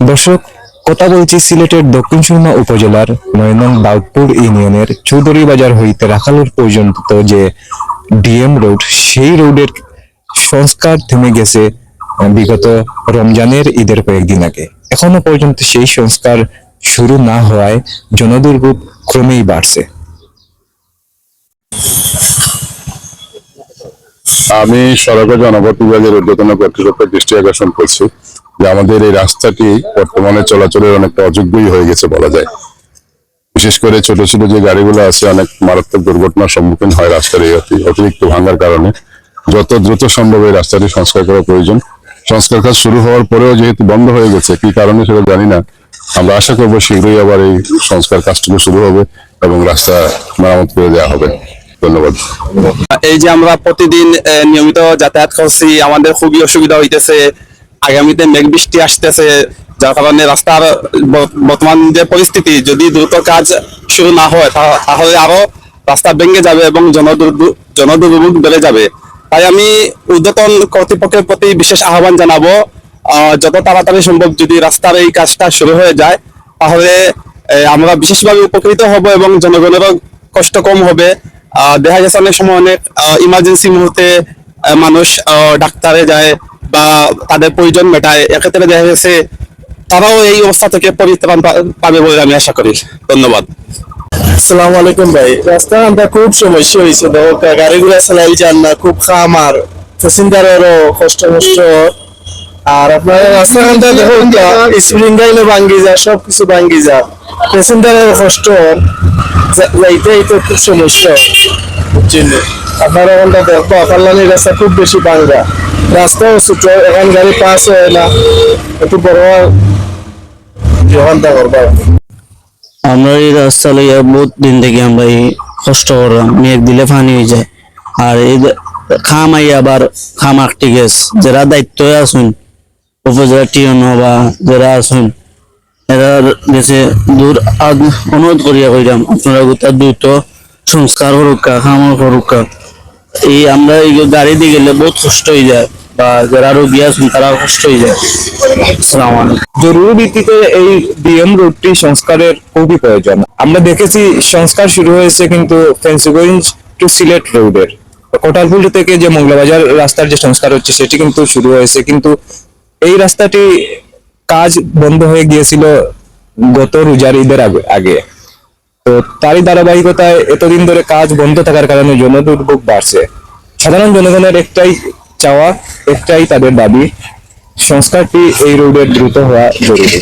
দর্শক, কথা বলছি সিলেটের দক্ষিণ সুরমা উপজেলার ৯ নং দাউদপুর ইউনিয়নের চৌধুরী বাজার হইতে রাখালুর পর্যন্ত যে ডিএম রোড, সেই রোডের সংস্কার থেমে গেছে বিগত রমজানের ঈদের কয়েকদিন আগে। এখনো পর্যন্ত সেই সংস্কার শুরু না হওয়ায় জনদুর্ভোগ ক্রমেই বাড়ছে। আমি সড়ক ও জনপথ বিভাগের ঊর্ধ্বতন কর্তৃপক্ষের দৃষ্টি আকর্ষণ করছি যে আমাদের এই রাস্তাটি বর্তমানে চলাচলের অনেকটা অযোগ্যই হয়ে গেছে বলা যায়। বিশেষ করে ছোট ছোট যে গাড়িগুলো আছে অনেক মারাত্মক দুর্ঘটনার সম্মুখীন হয় রাস্তার এই অতিরিক্ত ভাঙার কারণে। যত দ্রুত সম্ভব এই রাস্তাটি সংস্কার করা প্রয়োজন। সংস্কার কাজ শুরু হওয়ার পরেও যেহেতু বন্ধ হয়ে গেছে, কি কারণে সেটা জানি না, আমরা আশা করবো শীঘ্রই আবার এই সংস্কার কাজটুকু শুরু হবে এবং রাস্তা মেরামত করে দেওয়া হবে। ধন্যবাদ। এই যে আমরা প্রতিদিন নিয়মিত যাতায়াত করছি, আমাদের খুবই অসুবিধা হইতেছে। আগামীতে মেঘ বৃষ্টি আসতেছে, যার কারণে রাস্তার বর্তমান যে পরিস্থিতি, যদি দ্রুত কাজ শুরু না হয় তাহলে আরো রাস্তা ভেঙে যাবে এবং জনদুর্ভোগ বেড়ে যাবে। তাই আমি ঊর্ধ্বতন কর্তৃপক্ষের প্রতি বিশেষ আহ্বান জানাবো, যত তাড়াতাড়ি সম্ভব যদি রাস্তার এই কাজটা শুরু হয়ে যায় তাহলে আমরা বিশেষভাবে উপকৃত হব এবং জনগণেরও কষ্ট কম হবে। দেখা গেছে অনেক সময় অনেক ইমার্জেন্সি মুহূর্তে মানুষ ডাক্তারে যায় বা তাদের প্রয়োজন মেটায়, এক্ষেত্রে দেখা গেছে তারাও এই অবস্থা থেকে পরিত্রাণ পাবে বলে আমি আশা করি। ধন্যবাদ। আসসালামু আলাইকুম ভাই। রাস্তার আমরা খুব সমস্যা হয়েছে, গাড়িগুলা চালাই যান না, খুব খামার প্যাসেঞ্জারেরও কষ্ট। আর আপনার রাস্তাঘাটটা দেখুন, স্প্রিং গাইলে ভাঙ্গি যায়, সবকিছু ভাঙ্গি যায়, প্যাসেঞ্জারের কষ্ট, যাইতে খুব সমস্যা। বুঝছেন আপনারা ওখানটা দেখবো পাল্লানির রাস্তা খুব বেশি ভাঙ্গা, রাস্তাও ছোট, এখন গাড়ি পাস হয় না, একটু বড় ওখানটা করবো। আমরা এই রাস্তা লইয়া বহুত দিন থেকে আমরা এই কষ্ট করলাম, মেঘ দিলে পানি হয়ে যায়। আর এই খাম আই আবার খাম আটটি গেছ, যারা দায়িত্ব আসুন উপজেলা টিয়ন বা যারা আসুন এরা দেশে দূর অনুরোধ করিয়া কইলাম আপনারা গোটা দ্রুত সংস্কার হরুকা, খামর হরুকা। এই আমরা এই গাড়ি দিয়ে গেলে বহুত কষ্ট হয়ে যায়, বা যারা রোগী আছেন তারা কষ্ট হয়ে যায়। আসসালামু আলাইকুম। জরুরি ভিত্তিতে এই ডিএম রোডটি সংস্কারের খুবই প্রয়োজন। আমরা দেখেছি সংস্কার শুরু হয়েছে কিন্তু ফেন্সিগঞ্জ টু সিলেট রোডের, কোটালপুর থেকে যে মংলাবাজার রাস্তার যে সংস্কার হচ্ছে সেটি কিন্তু শুরু হয়েছে, কিন্তু এই রাস্তাটি কাজ বন্ধ হয়ে গিয়েছিল গত রোজার ঈদের আগে। তো তারই ধারাবাহিকতায় এতদিন ধরে কাজ বন্ধ থাকার কারণে জনদুর্ভোগ বাড়ছে। সাধারণ জনগণের একটাই চাওয়া, একটাই তাদের দাবি, সংস্কারটি এই রোডের দ্রুত হওয়া জরুরি।